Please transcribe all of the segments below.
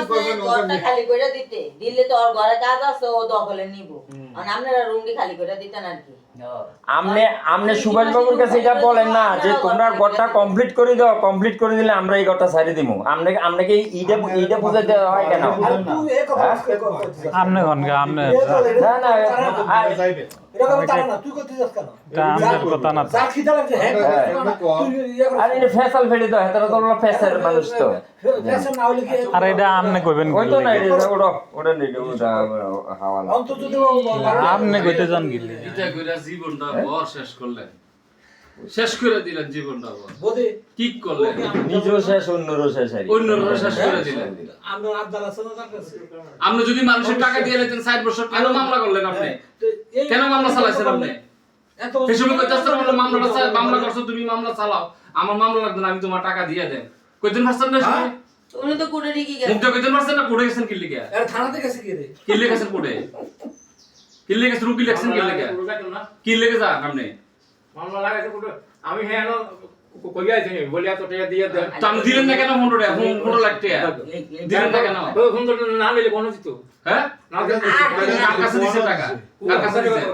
ঘরটা খালি করে দিতে দিলে তো ওর ঘরে কাজ আছে ও দখলে নিব আর আপনারা রুমটি খালি করে দিতেন আর কি আমনে সুভাষ বাবুর কাছে এটা বলেন না যে তোমরা ঘরটা কমপ্লিট করে দাও, কমপ্লিট করে দিলে আমরা এই ঘরটা ছাড়ি দিমু। আমনে কি এইটা বুঝাইতে হয় কেন? আমনে গনগা আমনে না না এরকম তারা না তুই করতে যাস কেন আমাদের কথা না যা খিদা লাগছে হ্যাঁ তুই ইয়া আরে এটা ফেসাল ফেড়ে দাও, হেতারা তো ফেসার মানুষ তো। ফ্যাশন না হলে কি আর এটা আমনে কইবেন ওই তো না এটা ওটা নেই ওটা হাওয়া না। অন্তত যদি আমনে কইতে যান গিলি এটা কইরা জীবনটা বড় শেষ করলেন, শেষ করে দিলেন জীবনটা বড় বদে কি করলেন, নিজেও শেষ অন্যরও শেষ আর কি। অন্যরা শেষ করে দিলেন। আমরা আব্দাল হাসান তার কাছে আপনি যদি মানুষের টাকা দিয়ে লেতেন 60 বছর কেন মামলা করলেন আপনি? কেন মামলা চালাইছেন আপনি? এত এই সময় কইতাছেন আমরা মামলা করছো, তুমি মামলা চালাও, আমার মামলা লাগবে না, আমি তোমার টাকা দিয়ে দেন। কইতেন পারছেন না সময়? উনি তো কোটে কি গেছে মুখটা কইতেন পারছেন না? কোড়ে গেছেন কি লিগা? এর থানাতে গেছে কি রে কি লিখে গেছেন কোড়ে? কি লিখে গেছেন রুকি লেখছেন কি লিগা? কি লিখে যান আপনি? মামলা লাগাইছে কোটো আমি হ্যাঁ কইয়া আইছি বলিয়া তো টাকা দিয়ে দেন তো আপনি দিলেন না কেন 15 টাকা? 15 লাখ টাকা দিলেন না কেন? তো সুন্দর না লইলে কোন দিত হ্যাঁ? না দিত কার কাছে দিছেন টাকা? কার কাছে দিছেন?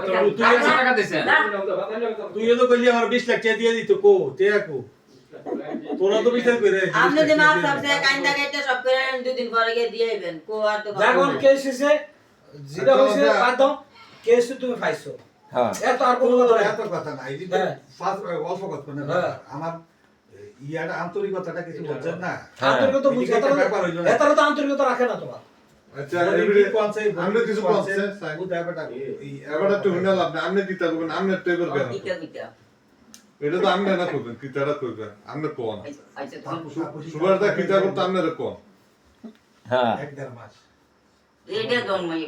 কার কাছে টাকা দিছেন? তুই তো কইলি আমার 20 লাখ টাকা দিয়ে দিত কো টেয়া কো তোরা তো বিচার করে আপনি যে মাপ সামনে কাইন্দা কাইতে সব করে দুদিন পরে গিয়ে দিয়ে আইবেন কো আর তো যখন কেস হইছে যেটা হইছে বাদ দাও কেস তুমি পাইছো হ্যাঁ এত আর কোনো কথা নাই এত কথা নাই এই যে হ্যাঁ। অল্প কথা না হ্যাঁ। আমার ইয়াটা আন্তরিকতাটা কিছু বলছেন না আন্তরিকতা বুঝি এদিকে একটা ব্যাপার হইলো না। এত তো আন্তরিকতা রাখে না তোমার আচ্ছা এভরি কোয়ান্সে আমরা কিছু বলছেন ব্যাপারটা এই ব্যাপারটা তো হইনা লাভ না আপনি দিতা করবেন আপনি টেবিল কেন দিতে দিতে এটা তো আপনি না করবেন কিতারা করবেন আপনি কোন আচ্ছা সুভাষদা কিতা করতে আপনারা কোন হ্যাঁ এক দেড় মাস এটা জন্মাই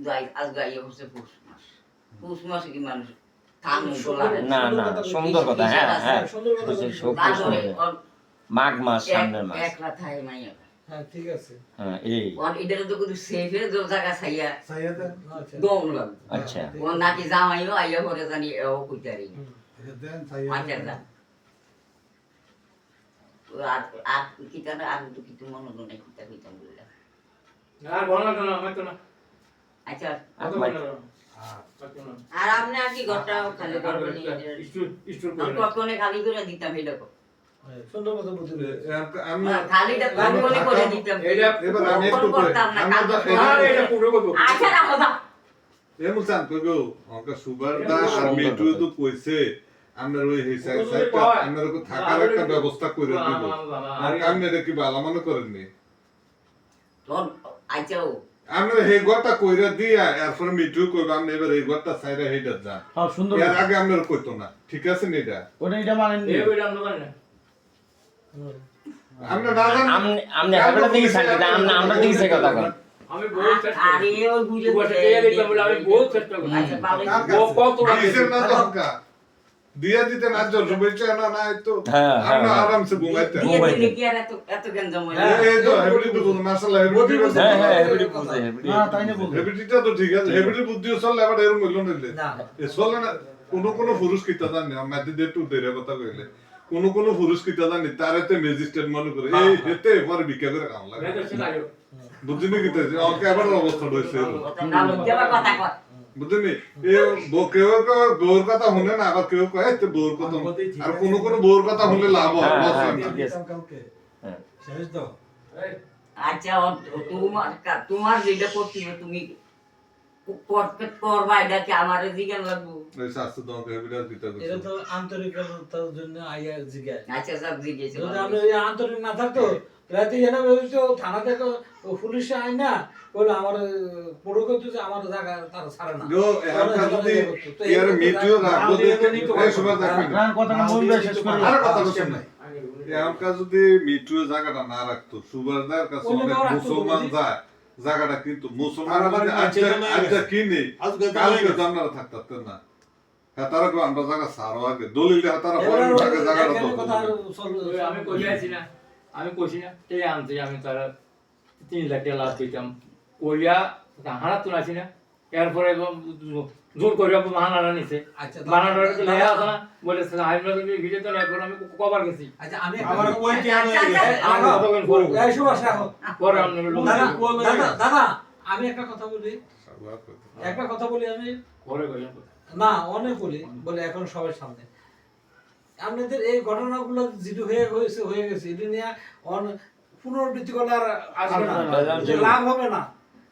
যাই আজ গাইয়ে হচ্ছে পুষ মাসে কি মানুষ থামে গোলারে না না সুন্দর কথা। হ্যাঁ হ্যাঁ বুঝছি, সব তারপরে সুন্দর। মাঘ মাস সামনের মাস। একলা থাই মাইয়া হ্যাঁ ঠিক আছে হ্যাঁ এই ওর এটা তো কোনো সেফে যে জায়গা ছাইয়া সাইয়াদা আচ্ছা দম লাগে আচ্ছা ও নাকি জামাইও আইয়া করে জানি ও কইতারি এটা দেন মাঝে সাইয়াদা যা আর আর কিটা আর তো কিছু মনে নাই কিটা কিটা বললা আর বল না আমি তো না আচ্ছা কত বল না আর আপনি আর কি ঘরটা খালি করবেন স্টোর কতক্ষণে খালি করে দিতাম এটা সুন্দর কথা বলতে আমি খালিটা কতক্ষণে করে দিতাম এটা এবার আমি একটু করে করতাম না কাজ আর এটা পুরো করব আচ্ছা রাখো দাও এমন চান কইগো আমাকে সুভাষদা আর মিটু তো কইছে আমরা ওই হিসাব আমরা ওকে থাকার একটা ব্যবস্থা করে দিব আর আপনি এটা কি ভালো মনে করেননি তোর আচ্ছাও আমরা এই ঘরটা কইরা দিয়া এরপর মিটু কইব আপনি এবার এই ঘরটা সাইরা হেডা যান হ্যাঁ সুন্দর এর আগে আমরা কইতো না ঠিক আছে নি এটা ওটা এটা মানেন নি এই বইটা আমরা না আমরা না জান আমনে হাবড়া দিকে সাইড দা আমরা দিকে সে কথা কর। আমি বহুত চেষ্টা আরে ওই বুঝে বসে টাকা দিতাম বলে আমি বহুত চেষ্টা করি আচ্ছা বাবা কত টাকা কিসের না দরকার দিয়া দিতে না জল শুভেচ্ছা না না তো হ্যাঁ, আমরা হ্যাঁ। আরামসে ঘুমাইতে দিয়ে দিলে কি আর এত গঞ্জাম হয় এই তো হেবলি তো মাশাআল্লাহ হেবলি হ্যাঁ হ্যাঁ এবারে বুঝে এবারে হ্যাঁ তাই না বল হেবলিটা তো ঠিক আছে হেবলি বুদ্ধিও চললে আবার এরকম হইল নিলে না এ চলে না কোন পুরুষ কিতা জানে আমাদের দিয়ে টু দেরে কথা কইলে কোন পুরুষ কিতা জানে তারেতে ম্যাজিস্ট্রেট মনে করে এই হেতে পরে ভিক্ষা করে কাম লাগে বুঝিনি কিতা ওকে আবার অবস্থা হইছে না লজ্জা কথা কয় বুঝলি এ কেউ বউর কথা শুনে না আবার কেউ কয় তো বউর কথা আর কোন বউর কথা শুনলে লাভ হয় হ্যাঁ, বুঝছেন হ্যাঁ, না? ঠিক আছে। কালকে হ্যাঁ। শেষ দাও আচ্ছা তোমার যেটা করতে তুমি করবা এটা কি আমার জিজ্ঞান লাগবো এই শাস্ত্র তোমাকে হেবিটা দিতে এটা কইছে তো আন্তরিকতার জন্য আইয়া জিজ্ঞাসা আচ্ছা সব জিজ্ঞেস যদি আমরা এই আন্তরিক না থাকতো রাতে এনে বলছো থানা থেকে পুলিশে আই না বলে আমার পুরো করতে যে আমার জায়গা তার ছাড়ে না গো এখানকার যদি ইয়ার মিটিও রাখবো দেখে এই সময় দেখবেন না কথাটা বলবে শেষ করে আর কথা শুন নাই এখানকার যদি মিটু জায়গাটা না রাখতো সুবারদার কাছে অনেক মুসলমান যায় জায়গাটা কিন্তু মুসলমান আজকে কিনে কালকে জান্নারে থাকতেন না হ্যাঁ তারা কেউ আমরা জায়গা সারো আগে দলিল দেওয়া তারা পরে থাকে জায়গাটা কথা আমি কই আছি না আমি কইছি না তে আনতে আমি তার 3 লাখ টাকা লাভ দিতাম কইয়া হারাত তো আছি না এরপরে জোর করে বানানা নিছে আচ্ছা বানানা তো লেয়া আছে না বলেছে আমি ভিডিও তো না এখন আমি কবার গেছি আচ্ছা আমি আমার কই টিয়ানো হয়ে গেছে আমি কতক্ষণ পরে এই সুভাষ রাখো পরে আমি লোক দাদা আমি একটা কথা বলি আমি পরে গেলাম না অনেক বলে এখন সবার সামনে আপনাদের এই ঘটনাগুলো যেটা হয়ে গেছে এটা নিয়ে পুনরাবৃত্তি করলে আর আসবে না, লাভ হবে না,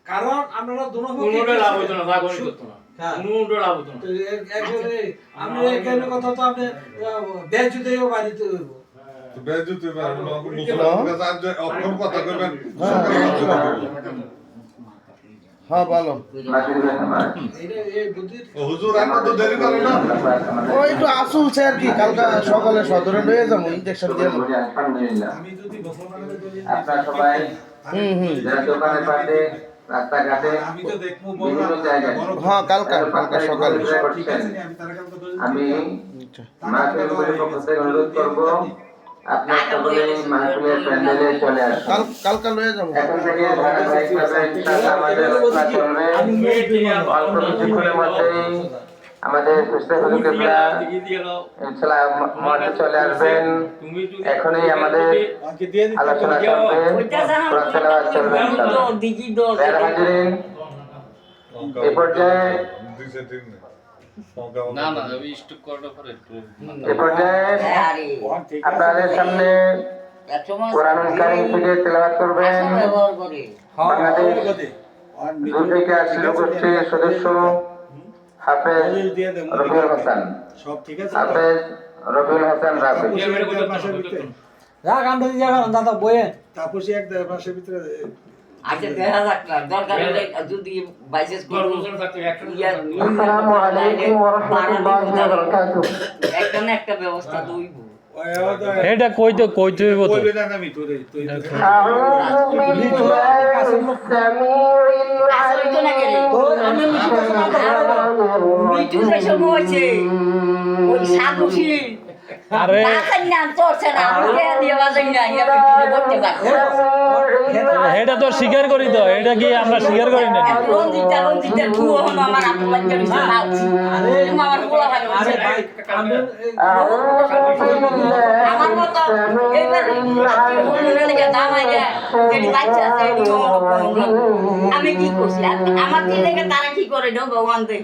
কারণ আপনারা কোনোটা লাভ হতো না লাভ হতো না কোনোটা লাভ হতো না আপনি এখানে কথা তো আপনি বেজুতেও বাড়িতে হইব বেজুতে মুসলমানের কাছে আজ অক্ষর কথা কইবেন হ্যাঁ ভালো এই বুদ্ধির হুজুর এখন তো দেরি করে না ওই একটু আসুলছে আর কি কালকা সকালে সদরে লয়ে যাবো ইনজেকশন দিয়ে আমি যদি মুসলমানের বলি আপনারা সবাই যারা দোকানে পাশে রাস্তাঘাটে আমি তো দেখবো বিভিন্ন জায়গায় হ্যাঁ কালকা সকালে ঠিক আছে আমি তার কাছে বলি আমি মাহফিল কমিটির পক্ষ থেকে অনুরোধ করব আপনারা সকলে মাহফিলের প্যান্ডেলে চলে আসুন কালকা লয়ে যাবো এখন থেকে ধারাবাহিকভাবে ইনশাআল্লাহ আমাদের ক্লাস চলবে অল্প কিছুক্ষণের মধ্যেই আমাদের সুস্থ হুজুররা ইনশাআল্লাহ মঞ্চে চলে আসবেন এখনই আমাদের আমাকে দিয়ে দিতে আলোচনা চলবে কোরআন তেলাওয়াত চলবে ইনশাআল্লাহ যারা হাজিরিন এই পর্যায়ে দিছে ঠিক না না না আমি স্টক করার পরে একটু এই পর্যায়ে আরে আপনাদের সামনে একসময় কোরআনুল কারীম থেকে তেলাওয়াত করবেন ব্যবহার করে বাংলাদেশ জুলফিকার শিল্পগোষ্ঠীর সদস্য হাফেজ রবিউল হাসান সব ঠিক আছে হাফেজ রবিউল হাসান রাফি রাগ আমরা দিয়ে যাবেন দাদা বইয়ে তাপসী এক মাসের ভিতরে আচ্ছা দেখা যাক না দরকার হলে যদি বাইসেস করব আসসালামু আলাইকুম ওয়া রাহমাতুল্লাহি ওয়া বারাকাতুহু একটা না একটা ব্যবস্থা দইব এটা কইতে হইব তো বলবে না আমি তোরে তুই আউযু বিল্লাহি সামিউল আসলে তো না গেলে আমি মিঠু যে সময় আছে ওই সাগুশি আরে টাকার নাম চলছে না আমাকে দিয়ে বাজাই না ইয়া মিঠু করতে পারবো এটা তো স্বীকার করি তো এটা কি আমরা স্বীকার করি না রঞ্জিতা তুই হলো আমার আপন লাগে মিশে মাউছি তুমি আমার পোলা ভাই আরে ভাই আমরা আমার মতো এইবার দাম আইয়া যেটি বাচ্চা আছে আমি কি করছি আমার কি দেখে তারা কি করে না ভগবান দেখ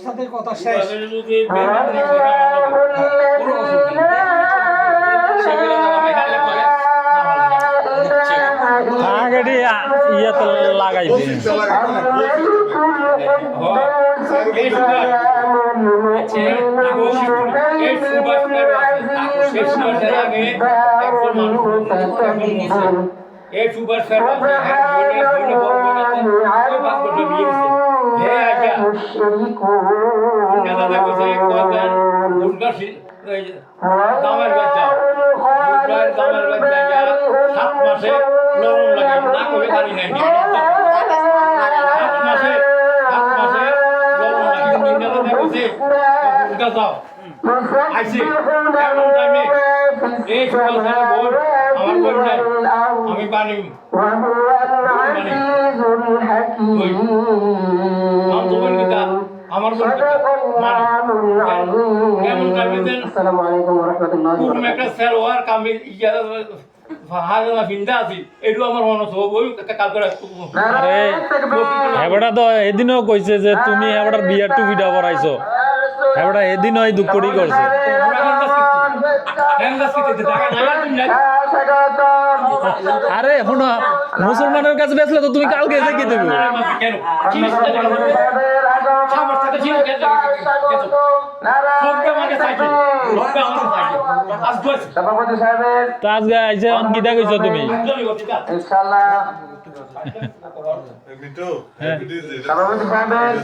সাথে কথা শেষ আগেটি ইয়ে তো লাগাইছি এই সুপার স্টার দামের বাচ্চা দামের বাচ্চা 7 মাসে লরম লাগে না করে পারি নাই 7 মাসে লরম লাগে নিন্দা দেখছে উনকা যাও আইছি এমন টাইমে এই সুপার স্টার বল আমার বল নাই আমি পানি আমার কেমন আসসালামু আলাইকুম ওয়া রাহমাতুল্লাহি একটা সেলওয়ার কামি হাজার বিন্দা আছি এটু আমার মনে হচ্ছে ওই কাল করে আরে হেবড়া তো এদিনও কইছে যে তুমি হেবড়ার বিয়ার টু ভিডিও করাইছো হেবড়া এদিনও এই দুঃখটি করছে আরে শোনো মুসলমানের কাছে বেচলে তো তুমি কালকে এসে কি দেবে সভাপতি সাহেবের তাজ গাইছে অঙ্কিতা কইছো তুমি ইনশাআল্লাহ মিঠু সভাপতি সাহেবের